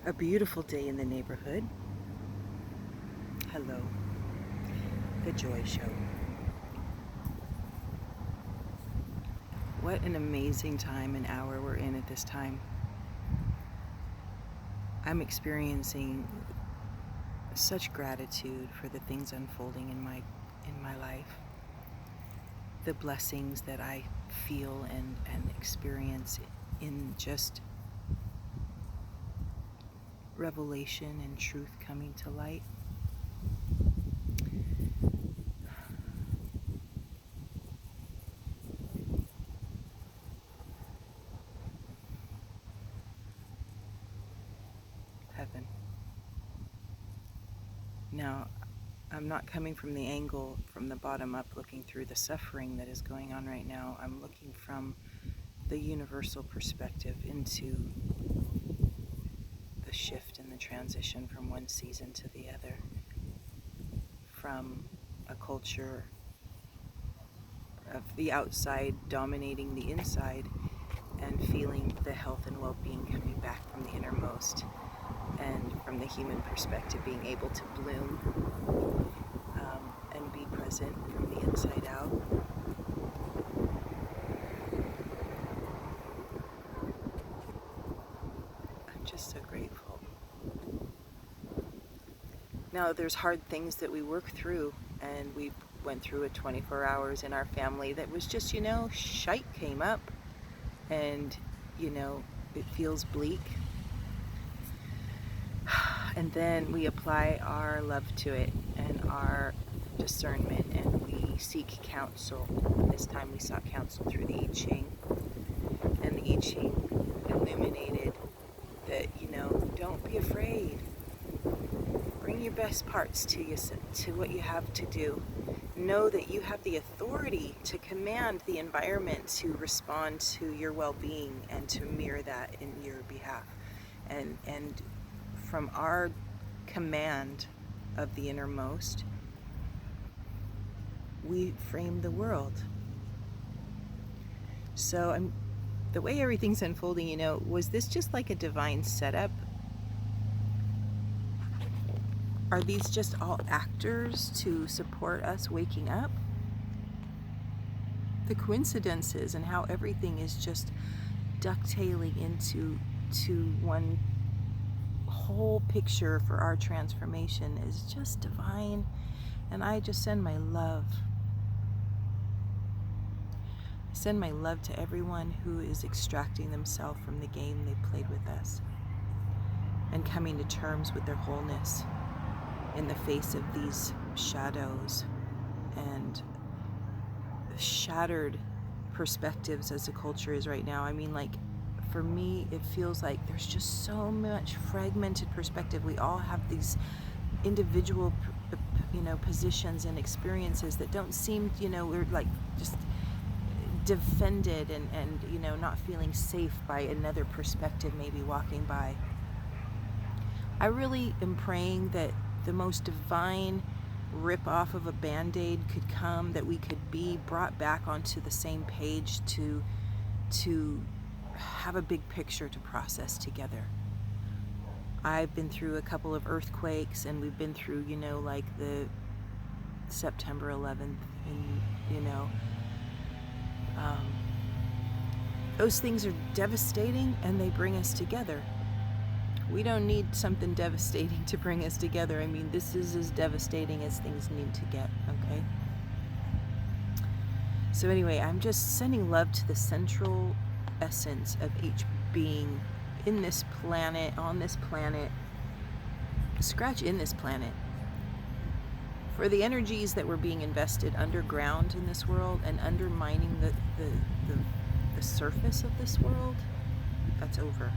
A beautiful day in the neighborhood. Hello, the JoY Show. What an amazing time and hour we're in at this time. I'm experiencing such gratitude for the things unfolding in my life. The blessings that I feel and experience in just revelation and truth coming to light. Heaven. Now, I'm not coming from the angle from the bottom up looking through the suffering that is going on right now. I'm looking from the universal perspective into the shift and the transition from one season to the other, from a culture of the outside dominating the inside and feeling the health and well-being coming back from the innermost, and from the human perspective being able to bloom and be present from the inside out. I'm just so grateful. Now, there's hard things that we work through, and we went through it 24 hours in our family that was just, shite came up, and, it feels bleak. And then we apply our love to it and our discernment, and we seek counsel. This time we sought counsel through the I Ching, and the I Ching illuminated that, don't be afraid. Bring your best parts to what you have to do. Know that you have the authority to command the environment to respond to your well-being and to mirror that in your behalf. And from our command of the innermost, we frame the world. So the way everything's unfolding, was this just like a divine setup? Are these just all actors to support us waking up? The coincidences and how everything is just ducktailing into one whole picture for our transformation is just divine, and I just send my love. I send my love to everyone who is extracting themselves from the game they played with us and coming to terms with their wholeness in the face of these shadows and shattered perspectives as the culture is right now. I mean, for me, it feels like there's just so much fragmented perspective. We all have these individual, positions and experiences that don't seem, we're just defended and not feeling safe by another perspective maybe walking by. I really am praying that the most divine rip-off of a Band-Aid could come, that we could be brought back onto the same page to have a big picture to process together. I've been through a couple of earthquakes, and we've been through, the September 11th, and, those things are devastating, and they bring us together. We don't need something devastating to bring us together. I mean, this is as devastating as things need to get, okay? So anyway, I'm just sending love to the central essence of each being in this planet, on this planet, scratch in this planet. For the energies that were being invested underground in this world and undermining the surface of this world, that's over.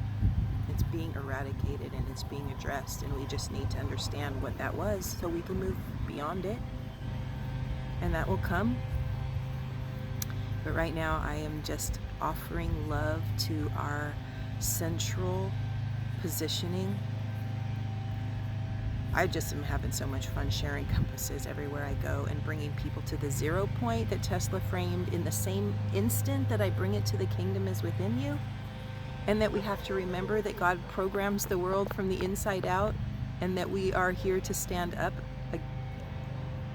It's being eradicated and it's being addressed, and we just need to understand what that was so we can move beyond it, and that will come. But right now I am just offering love to our central positioning. I just am having so much fun sharing compasses everywhere I go and bringing people to the 0 point that Tesla framed in the same instant that I bring it to the kingdom is within you. and that we have to remember that God programs the world from the inside out, and that we are here to stand up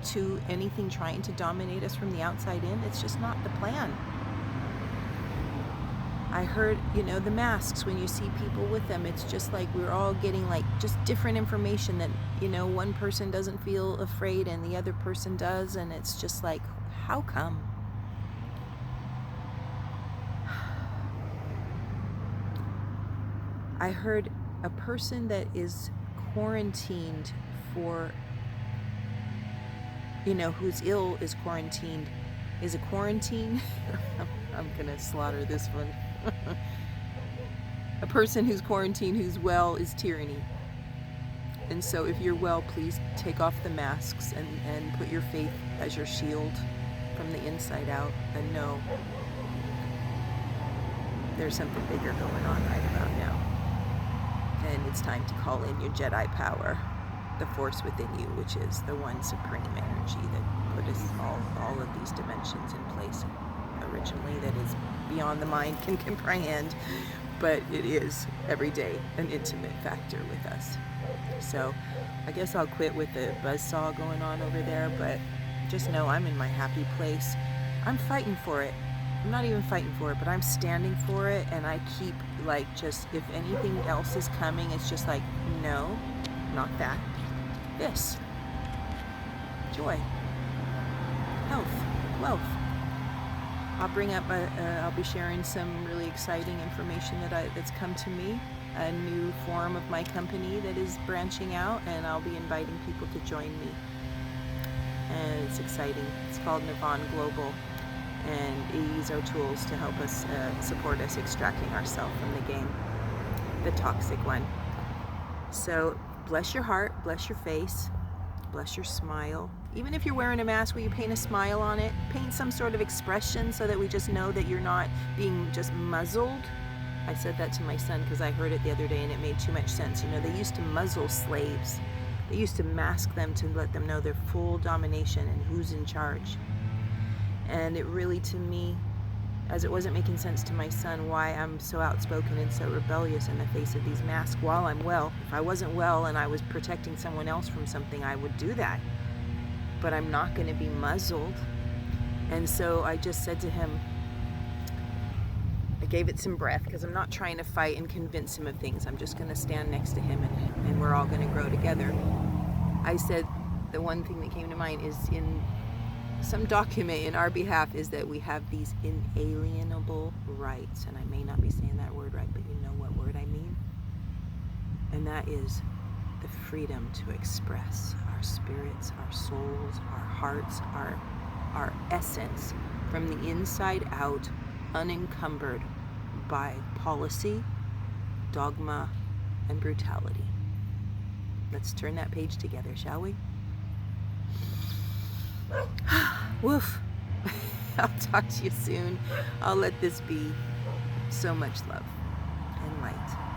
to anything trying to dominate us from the outside in. It's just not the plan. I heard, you know, the masks, when you see people with them, it's just like we're all getting like just different information that, you know, one person doesn't feel afraid and the other person does, and it's just like, how come? I heard a person that is quarantined for, you know, who's ill is quarantined, is a quarantine. I'm gonna slaughter this one. A person who's quarantined who's well is tyranny. And so if you're well, please take off the masks and put your faith as your shield from the inside out, and know there's something bigger going on right about now. And it's time to call in your Jedi power, the force within you, which is the one supreme energy that put us all of these dimensions in place originally, that is beyond the mind can comprehend, but it is every day an intimate factor with us. So I guess I'll quit with the buzzsaw going on over there, but just know I'm in my happy place. I'm fighting for it. I'm not even fighting for it, but I'm standing for it, and I keep like, just if anything else is coming, it's just like, no, not that. This. Joy. Health. Wealth. I'll bring up, I'll be sharing some really exciting information that's come to me, a new form of my company that is branching out, and I'll be inviting people to join me. And it's exciting. It's called Natur Global, and we use our tools to help us, support us extracting ourselves from the game, the toxic one. So bless your heart, bless your face, bless your smile. Even if you're wearing a mask, will you paint a smile on it? Paint some sort of expression so that we just know that you're not being just muzzled. I said that to my son because I heard it the other day and it made too much sense. You know, they used to muzzle slaves. They used to mask them to let them know their full domination and who's in charge. And it really, to me, as it wasn't making sense to my son why I'm so outspoken and so rebellious in the face of these masks while I'm well. If I wasn't well and I was protecting someone else from something, I would do that. But I'm not going to be muzzled. And so I just said to him, I gave it some breath, because I'm not trying to fight and convince him of things. I'm just going to stand next to him, and we're all going to grow together. I said the one thing that came to mind is, in some document in our behalf, is that we have these inalienable rights. And I may not be saying that word right, but you know what word I mean. And that is the freedom to express our spirits, our souls, our hearts, our essence from the inside out, unencumbered by policy, dogma, and brutality. Let's turn that page together, shall we? Woof. I'll talk to you soon. I'll let this be. So much love and light.